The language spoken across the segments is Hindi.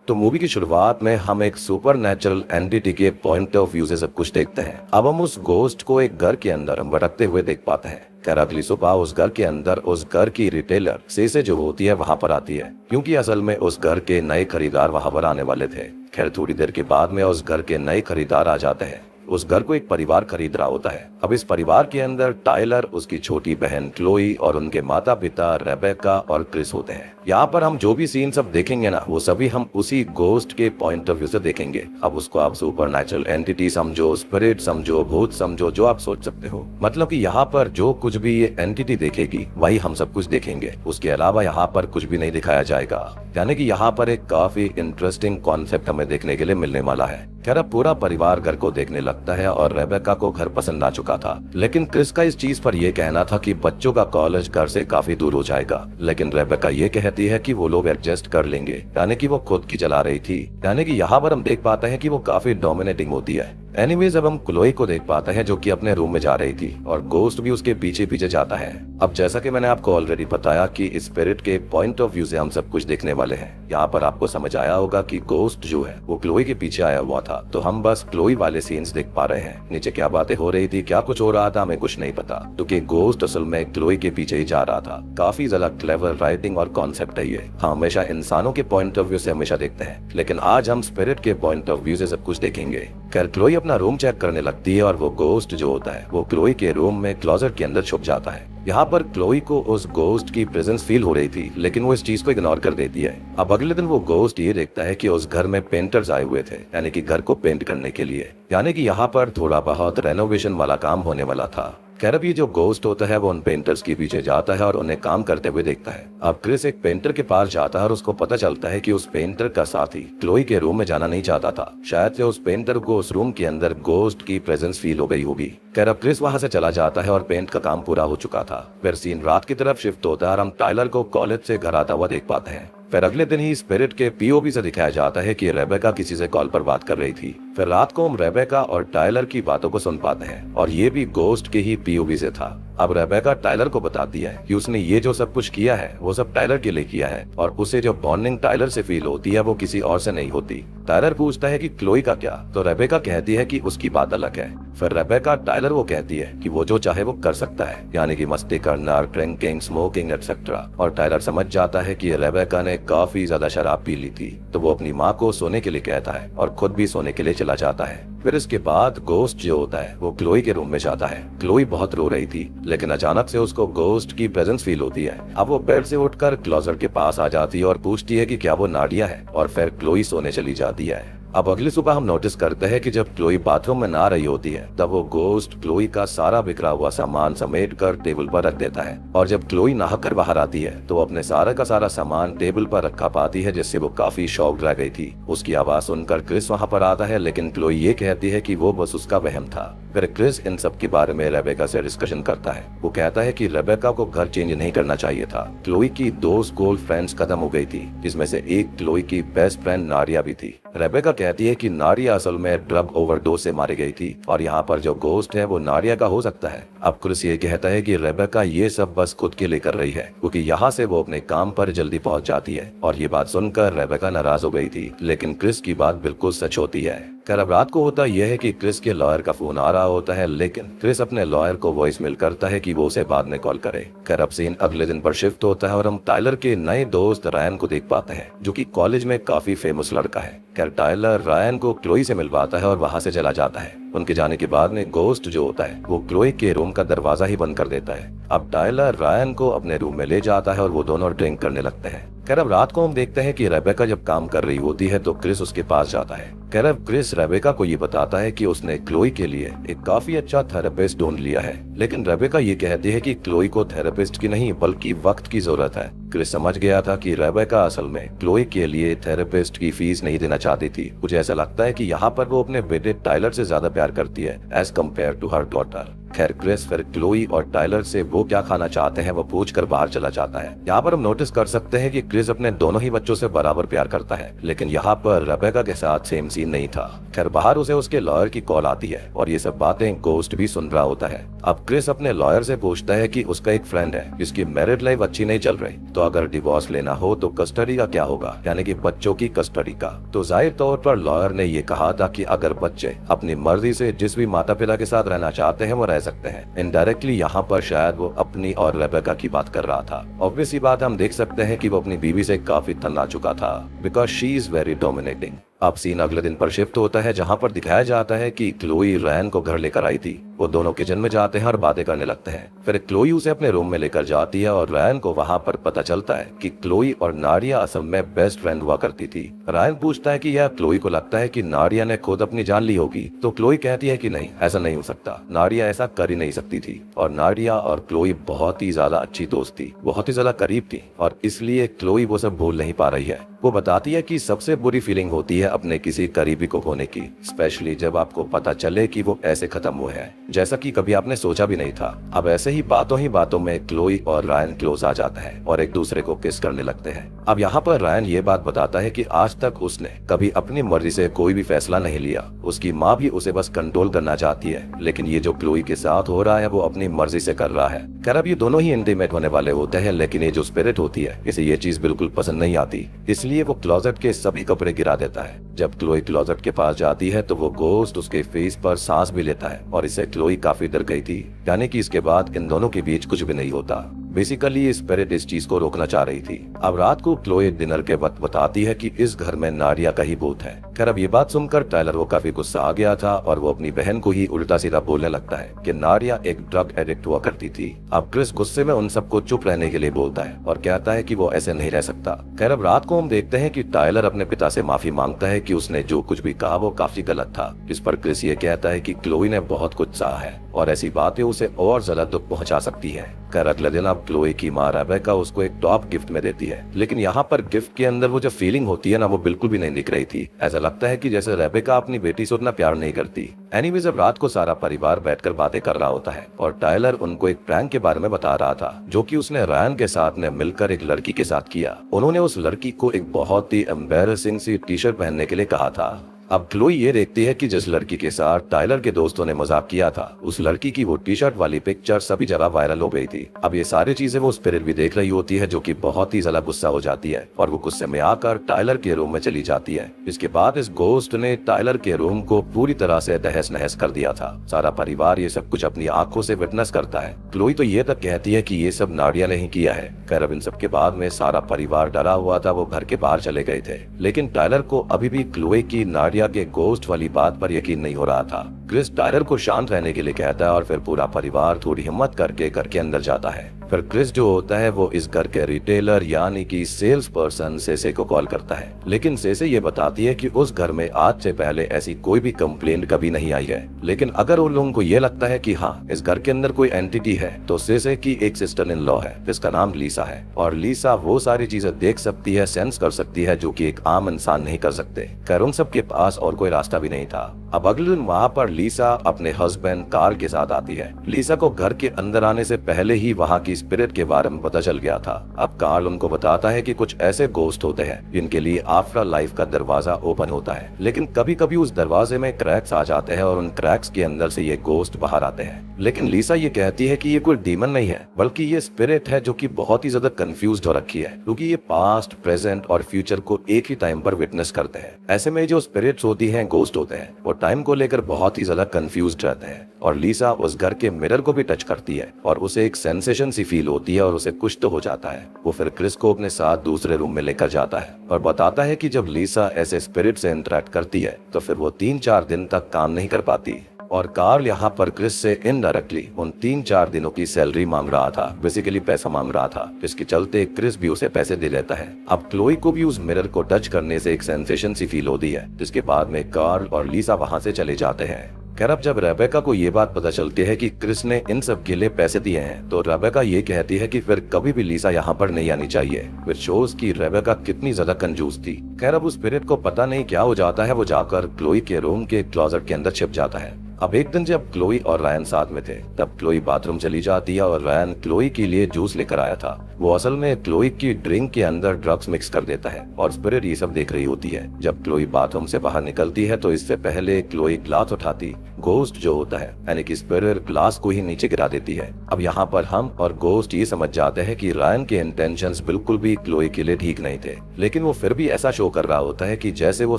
तो मूवी की शुरुआत में हम एक सुपर नेचुरल एंटिटी के पॉइंट ऑफ व्यू से सब कुछ देखते हैं। अब हम उस गोस्ट को एक घर के अंदर भटकते हुए देख पाते हैं। खैर अगली सुबह उस घर के अंदर उस घर की रिटेलर से जो होती है वहां पर आती है, क्योंकि असल में उस घर के नए खरीदार वहां पर आने वाले थे। खैर थोड़ी देर के बाद में उस घर के नए खरीदार आ जाते हैं। उस घर को एक परिवार खरीद रहा होता है। अब इस परिवार के अंदर टाइलर, उसकी छोटी बहन क्लोई और उनके माता पिता रेबेका और क्रिस होते हैं। यहाँ पर हम जो भी सीन सब देखेंगे ना, वो सभी हम उसी गोस्ट के पॉइंट ऑफ व्यू से देखेंगे। अब उसको आप सुपर नेचुरल एंटिटी समझो, स्पिरिट समझो, भूत समझो, जो आप सोच सकते हो। मतलब कि यहाँ पर जो कुछ भी ये एंटिटी देखेगी वही हम सब कुछ देखेंगे। उसके अलावा यहाँ पर कुछ भी नहीं दिखाया जाएगा। यानी कि यहाँ पर एक काफी इंटरेस्टिंग कॉन्सेप्ट हमें देखने के लिए मिलने वाला है। खैर अब पूरा परिवार घर को देखने लगता है और रेबेका को घर पसंद आ चुका था, लेकिन क्रिस का इस चीज पर यह कहना था कि बच्चों का कॉलेज घर से काफी दूर हो जाएगा। लेकिन रेबेका ये कहती है कि वो लोग एडजस्ट कर लेंगे, यानी कि वो खुद की चला रही थी। यानी कि यहाँ पर हम देख पाते हैं कि वो काफी डोमिनेटिंग होती है। एनीवेज अब हम क्लोई को देख पाते हैं जो कि अपने रूम में जा रही थी और गोस्ट भी उसके पीछे पीछे जाता है। अब जैसा कि मैंने आपको ऑलरेडी बताया कि स्पिरिट के पॉइंट ऑफ व्यू से हम सब कुछ देखने वाले हैं। यहाँ पर आपको समझ आया होगा कि गोस्ट जो है वो क्लोई के पीछे आया हुआ था, तो हम बस क्लोई वाले सीन्स देख पा रहे हैं। नीचे क्या बातें हो रही थी, क्या कुछ हो रहा था, हमें कुछ नहीं पता, क्योंकि गोस्ट असल में क्लोई के पीछे ही जा रहा था। काफी ज्यादा क्लेवर राइटिंग और कॉन्सेप्ट है ये। हम हमेशा इंसानों के पॉइंट ऑफ व्यू से हमेशा देखते हैं, लेकिन आज हम स्पिरिट के पॉइंट ऑफ व्यू से सब कुछ देखेंगे। खैर क्लोई अपना रूम चेक करने लगती है और वो गोस्ट जो होता है वो क्लोई के रूम में क्लोजेट के अंदर छुप जाता है। यहाँ पर क्लोई को उस गोस्ट की प्रेजेंस फील हो रही थी, लेकिन वो इस चीज को इग्नोर कर देती है। अब अगले दिन वो गोस्ट ये देखता है कि उस घर में पेंटर्स आए हुए थे, यानी कि घर को पेंट करने के लिए। यानी कि यहाँ पर थोड़ा बहुत रेनोवेशन वाला काम होने वाला था। खैर अब ये जो गोस्ट होता है वो उन पेंटर्स के पीछे जाता है और उन्हें काम करते हुए देखता है। अब क्रिस एक पेंटर के पास जाता है और उसको पता चलता है कि उस पेंटर का साथी क्लोई के रूम में जाना नहीं चाहता था। शायद से उस पेंटर को उस रूम के अंदर गोस्ट की प्रेजेंस फील हो गई होगी। खैर अब क्रिस वहां से चला जाता है और पेंट का काम पूरा हो चुका था। फिर सीन रात की तरफ शिफ्ट होता है और हम टाइलर को कॉलेज से घर आता हुआ देख पाते हैं। फिर अगले दिन ही स्पिरिट के पीओवी से दिखाया जाता है कि रेबेका किसी से कॉल पर बात कर रही थी। फिर रात को हम रेबेका और टाइलर की बातों को सुन पाते हैं और ये भी गोस्ट के ही पीओवी से था। अब रेबेका टाइलर को बताती है कि उसने ये जो सब कुछ किया है वो सब टाइलर के लिए किया है और उसे जो बॉन्डिंग टाइलर से फील होती है वो किसी और से नहीं होती। टाइलर पूछता है कि क्लोई का क्या, तो रेबेका कहती है कि उसकी बात अलग है। फिर रेबेका टाइलर वो कहती है कि वो जो चाहे वो कर सकता है, यानी कि मस्ती करना, ड्रिंकिंग, स्मोकिंग एटसेट्रा। और टाइलर समझ जाता है कि रेबेका ने काफी ज्यादा शराब पी ली थी, तो वो अपनी माँ को सोने के लिए कहता है और खुद भी सोने के लिए चला जाता है। फिर इसके बाद गोस्ट जो होता है वो क्लोई के रूम में जाता है। क्लोई बहुत रो रही थी, लेकिन अचानक से उसको गोस्ट की प्रेजेंस फील होती है। अब वो बेड से उठकर क्लोजेट के पास आ जाती है और पूछती है कि क्या वो नाडिया है, और फिर क्लोई सोने चली जाती है। अब अगली सुबह हम नोटिस करते हैं कि जब क्लोई बाथरूम में नहा रही होती है तब वो गोस्ट क्लोई का सारा बिखरा हुआ सामान समेट कर टेबल पर रख देता है। और जब क्लोई नहाकर बाहर आती है तो वो अपने सारा का सारा सामान टेबल पर रखा पाती है, जिससे वो काफी शॉक्ड रह गई थी। उसकी आवाज सुनकर क्रिस वहाँ पर आता है, लेकिन क्लोई ये कहती है कि वो बस उसका वहम था। फिर क्रिस इन सब के बारे में रेबेका से डिस्कशन करता है। वो कहता है कि रेबेका को घर चेंज नहीं करना चाहिए था। क्लोई की 2 स्कूल फ्रेंड्स खत्म हो गई थी, जिसमें से एक क्लोई की बेस्ट फ्रेंड नारिया भी थी। रेबेका कहती है कि नारिया असल में ड्रग ओवरडोज से मारी गई थी और यहाँ पर जो गोस्ट है वो नारिया का हो सकता है। अब क्रिस ये कहता है कि रेबेका ये सब बस खुद के लिए कर रही है, क्योंकि यहाँ से वो अपने काम पर जल्दी पहुँच जाती है। और ये बात सुनकर रेबेका नाराज हो गई थी, लेकिन क्रिस की बात बिल्कुल सच होती है। खैर अब रात को होता यह है कि क्रिस के लॉयर का फोन आ रहा होता है, लेकिन क्रिस अपने लॉयर को वॉइस मेल करता है कि वो उसे बाद में कॉल करे। खैर अब सीन अगले दिन पर शिफ्ट होता है और हम टाइलर के नए दोस्त रायन को देख पाते हैं, जो कि कॉलेज में काफी फेमस लड़का है। खैर टाइलर रायन को क्लोई से मिलवाता है और वहां से चला जाता है। उनके जाने के बाद में गोस्ट जो होता है वो क्लोई के रूम का दरवाजा ही बंद कर देता है। अब टाइलर रायन को अपने रूम में ले जाता है और वो दोनों ड्रिंक करने लगते हैं। खैर अब रात को हम देखते हैं कि रेबेका जब काम कर रही होती है तो क्रिस उसके पास जाता है। खैर अब क्रिस रेबेका को ये बताता है कि उसने क्लोई के लिए एक काफी अच्छा थेरेपिस्ट ढूंढ लिया है, लेकिन रेबेका ये कहती है कि क्लोई को थेरेपिस्ट की नहीं बल्कि वक्त की जरूरत है। क्रिस समझ गया था कि रेबेका असल में क्लोई के लिए थेरेपिस्ट की फीस नहीं देना चाहती थी। मुझे ऐसा लगता है कि यहाँ पर वो अपने बेटे टाइलर से ज्यादा प्यार करती है as compare to her daughter. खैर क्रिस फिर क्लोई और टाइलर से वो क्या खाना चाहते हैं वो पूछकर बाहर चला जाता है। यहाँ पर हम नोटिस कर सकते हैं कि क्रिस अपने दोनों ही बच्चों से बराबर प्यार करता है, लेकिन यहाँ पर रेबेका के साथ सेम सीन नहीं था। खैर बाहर उसे उसके लॉयर की कॉल आती है और ये सब बातें गोस्ट भी सुन रहा होता है। अब क्रिस अपने लॉयर से पूछता है कि उसका एक फ्रेंड है जिसकी मैरिड लाइफ अच्छी नहीं चल रही, तो अगर डिवोर्स लेना हो तो कस्टडी का क्या होगा, यानी कि बच्चों की कस्टडी का। तो जाहिर तौर पर लॉयर ने ये कहा था कि अगर बच्चे अपनी मर्जी से जिस भी माता पिता के साथ रहना चाहते हैं वो रह सकते हैं। इनडायरेक्टली यहाँ पर शायद वो अपनी और रेबेका की बात कर रहा था। ऑब्वियसली बात हम देख सकते हैं कि वो अपनी बीवी से काफी तन्ना चुका था, because she is very dominating. अब सीन अगले दिन पर शिफ्ट होता है, जहाँ पर दिखाया जाता है कि क्लोई रैन को घर लेकर आई थी। वो दोनों किचन में जाते हैं और बातें करने लगते हैं। फिर क्लोई उसे अपने रूम में लेकर जाती है और रैन को वहाँ पर पता चलता है कि क्लोई और नाडिया असल में बेस्ट फ्रेंड हुआ करती थी। रैन पूछता है कि यह क्लोई को लगता है कि नाडिया ने खुद अपनी जान ली होगी, तो क्लोई कहती है कि नहीं, ऐसा नहीं हो सकता, नाडिया ऐसा कर ही नहीं सकती थी। और नाडिया और क्लोई बहुत ही ज्यादा अच्छी दोस्त थी, बहुत ही ज्यादा करीब थी, और इसलिए क्लोई वो सब भूल नहीं पा रही है। वो बताती है कि सबसे बुरी फीलिंग होती है अपने किसी करीबी को खोने की, स्पेशली जब आपको पता चले कि वो ऐसे खत्म हुए हैं जैसा कि कभी आपने सोचा भी नहीं था। अब ऐसे ही बातों में क्लोई और रायन क्लोज आ जाते हैं और एक दूसरे को किस करने लगते हैं। अब यहाँ पर रायन ये बात बताता है कि आज तक उसने कभी अपनी मर्जी से कोई भी फैसला नहीं लिया। उसकी माँ भी उसे बस कंट्रोल करना चाहती है, लेकिन ये जो क्लोई के साथ हो रहा है वो अपनी मर्जी से कर रहा है। खैर अब ये दोनों ही इंटीमेट होने वाले होते हैं, लेकिन ये जो स्पिरिट होती है इसे ये चीज बिल्कुल पसंद नहीं आती, इसलिए वो क्लोजेट के सभी कपड़े गिरा देता है। जब क्लोई क्लोजेट के पास जाती है तो वो गोस्ट उसके फेस पर सांस भी लेता है और इससे क्लोई काफी डर गई थी, यानी कि इसके बाद इन दोनों के बीच कुछ भी नहीं होता। बेसिकली स्पिरिट इस चीज को रोकना चाह रही थी। अब रात को क्लोई डिनर के वक्त बताती है कि इस घर में नाडिया का ही भूत है। खैर अब ये बात सुनकर टायलर को काफी गुस्सा आ गया था और वो अपनी बहन को ही उल्टा सीधा बोलने लगता है कि नाडिया एक ड्रग एडिक्ट हुआ करती थी। अब क्रिस गुस्से में उन सबको चुप रहने के लिए बोलता है और कहता है कि वो ऐसे नहीं रह सकता। खैर अब रात को हम देखते हैं कि टायलर अपने पिता से माफी मांगता है कि उसने जो कुछ भी कहा वो काफी गलत था। इस पर क्रिस ये कहता है कि क्लोई ने बहुत कुछ सहा है और ऐसी बातें उसे और ज्यादा दुख पहुंचा सकती है। खैर अगले दिन अब क्लोई की माँ रेबेका उसको एक टॉप गिफ्ट में देती है, लेकिन यहाँ पर गिफ्ट के अंदर वो जो फीलिंग होती है ना, वो बिल्कुल भी नहीं दिख रही थी। ऐसा लगता है कि जैसे रेबेका अपनी बेटी से उतना प्यार नहीं करती। एनीवेज अब रात को सारा परिवार बैठकर बातें कर रहा होता है और टायलर उनको एक प्रैंक के बारे में बता रहा था जो कि उसने रायन के साथ ने मिलकर एक लड़की के साथ किया। उन्होंने उस लड़की को एक बहुत ही एम्बैरेसिंग सी टी शर्ट पहनने के लिए कहा था। अब क्लोई ये देखती है कि जिस लड़की के साथ टायलर के दोस्तों ने मजाक किया था, उस लड़की की वो टी शर्ट वाली पिक्चर सभी जगह वायरल हो गई थी। अब ये सारी चीजें वो स्पिरिट भी देख रही होती है, जो कि बहुत ही ज्यादा गुस्सा हो जाती है और वो गुस्से में आकर टायलर के रूम में चली जाती है। इसके बाद इस गोस्ट ने टायलर के रूम को पूरी तरह से तहस नहस कर दिया था। सारा परिवार ये सब कुछ अपनी आंखों से विटनेस करता है। क्लोई तो ये तक कहती है कि ये सब नाडिया ने ही किया है। खैर अब इन सब के बाद में सारा परिवार डरा हुआ था, वो घर के बाहर चले गए थे, लेकिन टायलर को अभी भी क्लोई की नाडिया के गोस्ट वाली बात पर यकीन नहीं हो रहा था। क्रिस टायलर को शांत रहने के लिए कहता है और फिर पूरा परिवार थोड़ी हिम्मत करके घर के अंदर जाता है। फिर क्रिस जो होता है वो इस घर के रिटेलर यानी कि सेल्स पर्सन सेसे को कॉल करता है, लेकिन सेसे ये बताती है कि उस घर में आज से पहले ऐसी कोई भी कंप्लेंट कभी नहीं आई है। लेकिन अगर उन लोगों को ये लगता है कि हाँ इस घर के अंदर कोई एंटिटी है, तो सेसे की एक सिस्टर इन लॉ है जिसका नाम लीसा है, और लीसा वो सारी चीजें देख सकती है, सेंस कर सकती है, जो कि एक आम इंसान नहीं कर सकते। खैर उन सब के पास और कोई रास्ता भी नहीं था। अब अगले दिन वहाँ पर लीसा अपने हस्बैंड कार्ल के साथ आती है। लीसा को घर के अंदर आने से पहले ही वहाँ की स्पिरिट के बारे में पता चल गया था। अब कार्ल उनको बताता है कि कुछ ऐसे गोस्ट होते हैं जिनके लिए आफ्टर लाइफ का दरवाजा ओपन होता है, लेकिन कभी कभी उस दरवाजे में क्रैक्स आ जाते हैं और उन क्रैक्स के अंदर से ये गोस्ट बाहर आते हैं। लेकिन लीसा ये कहती है कि ये कोई डीमन नहीं है, बल्कि ये स्पिरिट है जो कि बहुत ही ज्यादा कंफ्यूज्ड हो रखी है, क्योंकि ये पास्ट, प्रेजेंट और फ्यूचर को एक ही टाइम पर विटनेस करते हैं। ऐसे में जो स्पिरिट्स होती हैं, गोस्ट होते हैं, वो टाइम को लेकर बहुत ही ज्यादा कंफ्यूज्ड रहते हैं। और लीसा उस घर के मिरर को भी टच करती है और उसे एक सेंसेशन सी फील होती है और उसे कुछ तो हो जाता है। वो फिर क्रिस को अपने साथ दूसरे रूम में लेकर जाता है और बताता है कि जब लीसा ऐसे स्पिरिट से इंटरेक्ट करती है तो फिर वो 3-4 दिन तक काम नहीं कर पाती। और कार्ल यहाँ पर क्रिस से इनडायरेक्टली उन 3-4 दिनों की सैलरी मांग रहा था, बेसिकली पैसा मांग रहा था, जिसके चलते क्रिस भी उसे पैसे दे देता है। अब क्लोई को भी उस मिरर को टच करने से एक सेंसेशन सी फील होती है, जिसके बाद में कार्ल और लीसा वहाँ से चले जाते हैं। खैर अब जब रेबेका को ये बात पता चलती है कि क्रिस ने इन सब के लिए पैसे दिए हैं, तो रेबेका ये कहती है कि फिर कभी भी लीसा यहाँ पर नहीं आनी चाहिए। फिर शोज की रेबेका कितनी ज्यादा कंजूस थी। खैर अब उस स्पिरिट को पता नहीं क्या हो जाता है, वो जाकर क्लोई के रूम के क्लोजेट के अंदर छिप जाता है। अब एक दिन जब क्लोई और रायन साथ में थे, तब क्लोई बाथरूम चली जाती है और रायन क्लोई के लिए जूस लेकर आया था। वो असल में क्लोई की ड्रिंक के अंदर ड्रग्स मिक्स कर देता है और स्पिरिट ये सब देख रही होती है। जब क्लोई बाथरूम से बाहर निकलती है तो इससे पहले क्लोई ग्लास उठाती गोस्ट जो होता है यानी कि स्पिरिट ग्लास को ही नीचे गिरा देती है। अब यहाँ पर हम और गोस्ट ये समझ जाते हैं कि रायन के इंटेंशंस बिल्कुल भी क्लोई के लिए ठीक नहीं थे, लेकिन वो फिर भी ऐसा शो कर रहा होता है कि जैसे वो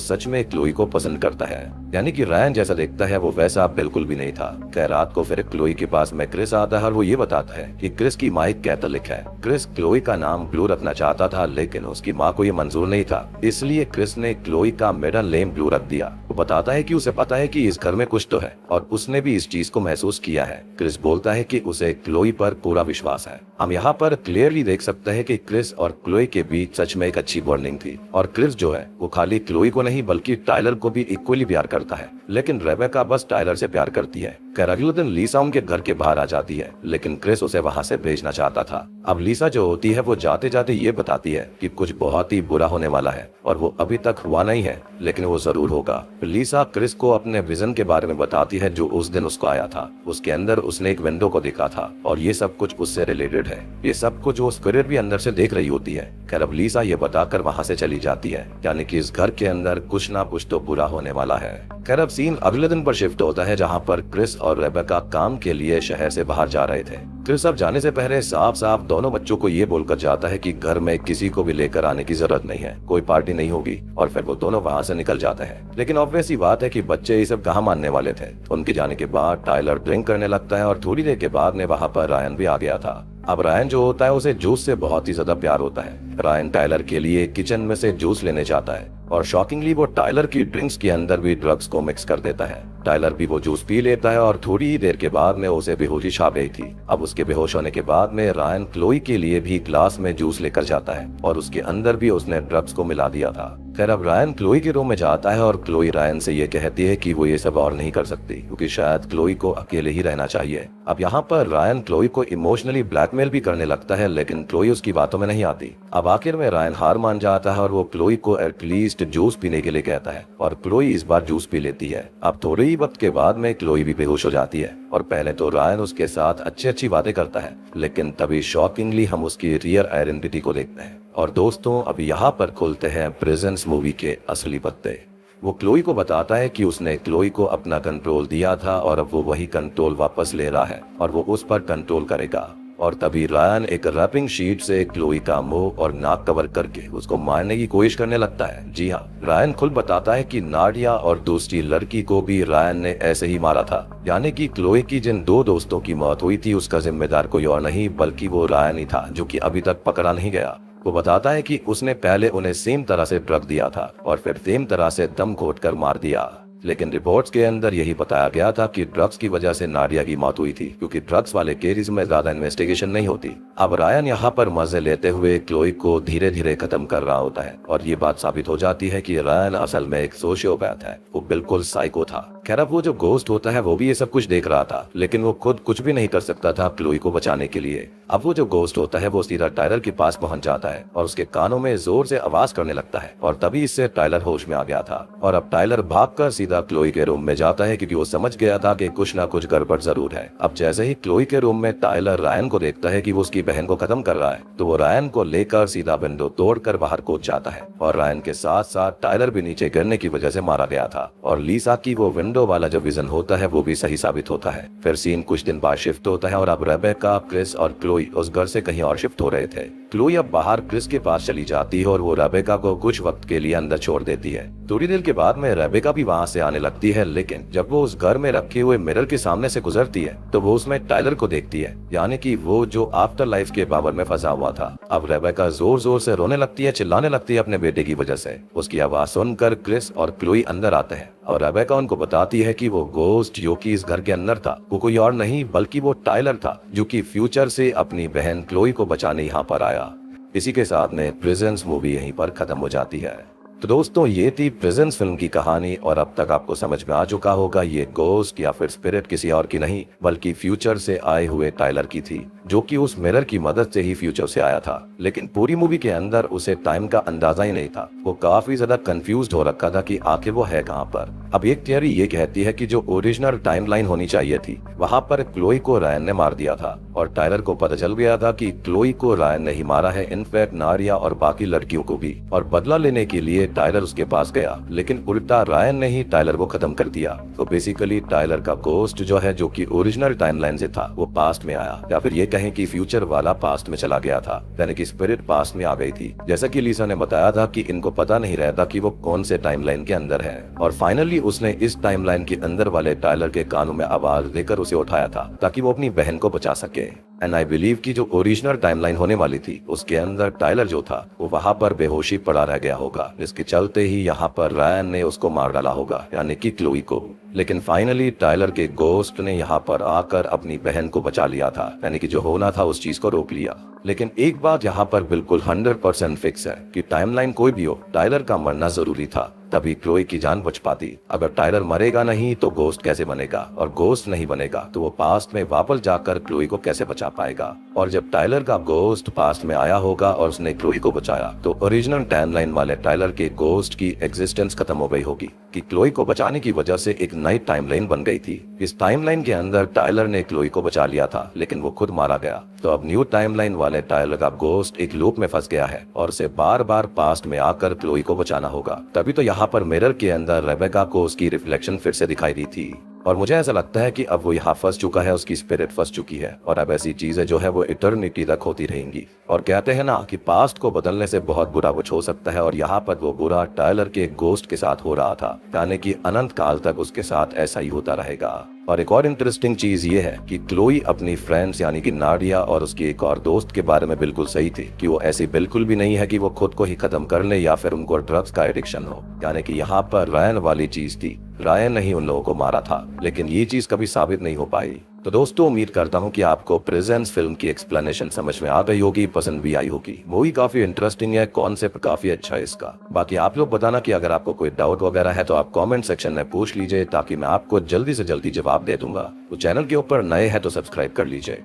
सच में क्लोई को पसंद करता है, यानी कि रायन जैसा देखता है वो वैसा बिल्कुल भी नहीं था। खैर रात को फिर क्लोई के पास में क्रिस आता है और वो ये बताता है कि क्रिस की माँ एक कैथोलिक है। क्रिस क्लोई का नाम ब्लू रखना चाहता था लेकिन उसकी माँ को ये मंजूर नहीं था, इसलिए क्रिस ने क्लोई का मिडल नेम ब्लू रख दिया। वो बताता है कि उसे पता है कि इस घर में कुछ तो है और उसने भी इस चीज को महसूस किया है। क्रिस बोलता है कि उसे क्लोई पर पूरा विश्वास है। हम यहाँ पर क्लियरली देख सकते हैं कि क्रिस और क्लोई के बीच सच में एक अच्छी बॉन्डिंग थी और क्रिस जो है वो खाली क्लोई को नहीं बल्कि टाइलर को भी इक्वली प्यार करता है, लेकिन रेबेका बस टाइलर से प्यार करती है। खैर अगले दिन लीसा उनके घर के बाहर आ जाती है लेकिन क्रिस उसे वहाँ से भेजना चाहता था। अब लीसा जो होती है वो जाते जाते ये बताती है कि कुछ बहुत ही बुरा होने वाला है और वो अभी तक हुआ नहीं है लेकिन वो जरूर होगा। लीसा क्रिस को अपने विजन के बारे में बताती है जो उस दिन उसको आया था। उसके अंदर उसने एक विंडो को देखा था और ये सब कुछ उससे रिलेटेड है। ये सब कुछ वो स्पिरिट भी अंदर से देख रही होती है। खैर अब लीसा ये बताकर वहाँ से चली जाती है, यानी कि इस घर के अंदर कुछ ना कुछ तो बुरा होने वाला है। खैर अब सीन अगले दिन पर शिफ्ट होता है जहाँ पर क्रिस और रेबेका काम के लिए शहर से बाहर जा रहे थे। क्रिस अब जाने से पहले साफ साफ दोनों बच्चों को ये बोलकर जाता है कि घर में किसी को भी लेकर आने की जरूरत नहीं है, कोई पार्टी नहीं होगी, और फिर वो दोनों वहाँ से निकल जाते हैं। लेकिन ऑब्वियस ही बात है कि बच्चे ये सब कहाँ मानने वाले थे। उनके जाने के बाद टाइलर ड्रिंक करने लगता है और थोड़ी देर के बाद में वहाँ पर रायन भी आ गया था। अब रायन जो होता है उसे जूस से बहुत ही ज्यादा प्यार होता है। रायन टाइलर के लिए किचन में से जूस लेने जाता है और शॉकिंगली वो टाइलर की ड्रिंक्स के अंदर भी ड्रग्स को मिक्स कर देता है। टाइलर भी वो जूस पी लेता है और थोड़ी ही देर के बाद में उसे बेहोशी छा गई थी। अब उसके बेहोश होने के बाद में रायन क्लोई के लिए भी ग्लास में जूस लेकर जाता है और उसके अंदर भी उसने ड्रग्स को मिला दिया था। खैर अब रायन क्लोई के रूम में जाता है और क्लोई रायन से ये कहती है कि वो ये सब और नहीं कर सकती क्योंकि शायद क्लोई को अकेले ही रहना चाहिए। अब यहाँ पर रायन क्लोई को इमोशनली ब्लैकमेल भी करने लगता है लेकिन क्लोई उसकी बातों में नहीं आती। अब आखिर में रायन हार मान जाता है और वो क्लोई को एटलीस्ट जूस पीने के लिए कहता है और क्लोई इस बार जूस पी लेती है। अब थोड़े ही वक्त के बाद में क्लोई भी बेहोश हो जाती है और पहले तो रायन उसके साथ अच्छी बातें करता है लेकिन तभी शॉकिंगली हम उसकी रियल आइडेंटिटी को देखते हैं। और दोस्तों अब यहाँ पर खुलते हैं प्रेजेंस मूवी के असली पत्ते। वो क्लोई को बताता है कि उसने क्लोई को अपना कंट्रोल दिया था और अब वो वही कंट्रोल वापस ले रहा है और वो उस पर कंट्रोल करेगा। और तभी रायन एक रैपिंग शीट से क्लोई का मुंह और नाक कवर करके उसको मारने की कोशिश करने लगता है। जी हाँ, रायन खुद बताता है कि नाडिया और दूसरी लड़की को भी रायन ने ऐसे ही मारा था, यानी कि क्लोई की जिन दो दोस्तों की मौत हुई थी उसका जिम्मेदार कोई और नहीं बल्कि वो रायन ही था, जो कि अभी तक पकड़ा नहीं गया। वो बताता है कि उसने पहले उन्हें सेम तरह से ड्रग दिया था और फिर सेम तरह से दम घोट कर मार दिया, लेकिन रिपोर्ट्स के अंदर यही बताया गया था कि ड्रग्स की वजह से नाडिया की मौत हुई थी क्योंकि ड्रग्स वाले केस में ज्यादा इन्वेस्टिगेशन नहीं होती। अब रायन यहाँ पर मजे लेते हुए क्लोई को धीरे धीरे खत्म कर रहा होता है और ये बात साबित हो जाती है कि रायन असल में एक सोशियोपैथ है, वो बिल्कुल साइको था। खैर अब वो जो गोस्ट होता है वो भी ये सब कुछ देख रहा था लेकिन वो खुद कुछ भी नहीं कर सकता था क्लोई को बचाने के लिए। अब वो जो गोस्ट होता है वो सीधा टाइलर के पास पहुंच जाता है और उसके कानों में जोर से आवाज करने लगता है और तभी इससे टाइलर होश में आ गया था और अब टाइलर भागकर सीधा क्लोई के रूम में जाता है क्योंकि वो समझ गया था कि कुछ ना कुछ गड़बड़ जरूर है। अब जैसे ही क्लोई के रूम में टाइलर रायन को देखता है कि वो उसकी बहन को खत्म कर रहा है तो वो रायन को लेकर सीधा विंडो तोड़कर बाहर कूद जाता है और रायन के साथ साथ टाइलर भी नीचे गिरने की वजह से मारा गया था और लीसा की वो विंडो वाला जो विजन होता है वो भी सही साबित होता है। फिर सीन कुछ दिन बाद शिफ्ट होता है और अब रेबेका, क्रिस और क्लोई उस घर से कहीं और शिफ्ट हो रहे थे। क्लोई अब बाहर क्रिस के पास चली जाती है और वो रेबेका को कुछ वक्त के लिए अंदर छोड़ देती है। थोड़ी देर के बाद में रेबेका भी वहाँ से आने लगती है लेकिन जब वो उस घर में रखे हुए मिरर के सामने से गुजरती है तो वो उसमें टाइलर को देखती है, यानी कि वो जो आफ्टर लाइफ के पावर में फंसा हुआ था। अब रेबेका जोर जोर से रोने लगती है, चिल्लाने लगती है अपने बेटे की वजह से। उसकी आवाज सुनकर क्रिस और क्लोई अंदर आते हैं और रेबेका उनको बताती है कि वो गोस्ट जो कि इस घर के अंदर था वो कोई और नहीं बल्कि वो टाइलर था जो कि फ्यूचर से अपनी बहन क्लोई को बचाने यहाँ पर आया। इसी के साथ में प्रेजेंस मूवी यहीं पर खत्म हो जाती है। तो दोस्तों ये थी प्रेजेंस फिल्म की कहानी और अब तक आपको समझ में आ चुका होगा ये गोस्ट या फिर स्पिरिट किसी और की नहीं बल्कि फ्यूचर से आए हुए टाइलर की थी, जो कि उस मिरर की मदद से ही फ्यूचर से आया था। लेकिन पूरी मूवी के अंदर उसे टाइम का अंदाजा ही नहीं था वो काफी ज्यादा कंफ्यूज्ड हो रखा था कि आखिर वो है कहाँ पर। अब एक थियरी ये कहती है कि जो ओरिजिनल टाइमलाइन होनी चाहिए थी वहाँ पर क्लोई को रायन ने मार दिया था और टायलर को पता चल गया था कि क्लोई को रायन ने ही मारा है, इनफैक्ट नारिया और बाकी लड़कियों को भी। और बदला लेने के लिए टायलर उसके पास गया, लेकिन उल्टा रायन ने ही टायलर को खत्म कर दिया। तो बेसिकली टायलर का गोस्ट जो है, जो कि ओरिजिनल टाइमलाइन से था, वो पास्ट में आया, या फिर ये कहें कि फ्यूचर वाला पास्ट में चला गया था, यानी कि स्पिरिट पास्ट में आ गई थी। जैसा कि लीसा ने बताया था कि इनको पता नहीं रहता कि वो कौन से टाइमलाइन के अंदर है, और फाइनली उसने इस टाइमलाइन के अंदर वाले टायलर के कानों में आवाज देकर उसे उठाया था ताकि वो अपनी बहन को बचा सके। एंड आई बिलीव कि जो ओरिजिनल टाइमलाइन होने वाली थी उसके अंदर टायलर जो था वो वहाँ पर बेहोशी पड़ा रह गया होगा, जिसके चलते ही यहाँ पर रायन ने उसको मार डाला होगा, यानी कि क्लोई को। लेकिन फाइनली टायलर के गोस्ट ने यहाँ पर आकर अपनी बहन को बचा लिया था, यानी कि जो होना था उस चीज को रोक लिया। लेकिन एक बात यहाँ पर बिल्कुल 100% फिक्स है कि टाइमलाइन कोई भी हो, टायलर का मरना जरूरी था, तभी क्लोई की जान बच पाती। अगर टायलर मरेगा नहीं तो गोस्ट कैसे बनेगा, और गोस्ट नहीं बनेगा तो वो पास्ट में वापस जाकर क्लोई को कैसे बचा पाएगा। और जब टायलर का गोस्ट पास्ट में आया होगा और उसने क्लोई को बचाया, तो ओरिजिनल टाइमलाइन वाले टायलर के गोस्ट की एग्जिस्टेंस खत्म हो गई होगी कि क्लोई को बचाने की वजह से एक नई टाइमलाइन बन गई थी। इस टाइमलाइन के अंदर टायलर ने क्लोई को बचा लिया था, लेकिन वो खुद मारा गया। तो अब न्यू टाइमलाइन वाले टायलर का गोस्ट एक लूप में फंस गया है और उसे बार बार पास्ट में आकर क्लोई को बचाना होगा। तभी तो यहाँ पर मिरर के अंदर रेबेका को उसकी रिफ्लेक्शन फिर से दिखाई दी थी, और मुझे ऐसा लगता है कि अब वो यहाँ फंस चुका है, उसकी स्पिरिट फंस चुकी है, और अब ऐसी चीजें जो है वो इटर्निटी तक होती रहेंगी। और कहते हैं ना कि पास्ट को बदलने से बहुत बुरा कुछ हो सकता है, और यहाँ पर वो बुरा टायलर के गोस्ट के साथ हो रहा था, यानी कि अनंत काल तक उसके साथ ऐसा ही होता रहेगा। और एक और इंटरेस्टिंग चीज ये है कि क्लोई अपनी फ्रेंड्स यानी कि नाडिया और उसकी एक और दोस्त के बारे में बिल्कुल सही थी कि वो ऐसी बिल्कुल भी नहीं है कि वो खुद को ही खत्म कर ले या फिर उनको ड्रग्स का एडिक्शन हो, यानी कि यहाँ पर रायन वाली चीज थी। रायन ने ही उन लोगों को मारा था, लेकिन ये चीज कभी साबित नहीं हो पाई। तो दोस्तों, उम्मीद करता हूँ कि आपको प्रेजेंस फिल्म की एक्सप्लेनेशन समझ में आ गई होगी, पसंद भी आई होगी। मूवी काफी इंटरेस्टिंग है, कॉन्सेप्ट काफी अच्छा है इसका। बाकी आप लोग बताना कि अगर आपको कोई डाउट वगैरह है तो आप कमेंट सेक्शन में पूछ लीजिए, ताकि मैं आपको जल्दी से जल्दी जवाब दे दूंगा। तो चैनल के ऊपर नए हैं तो सब्सक्राइब कर लीजिए।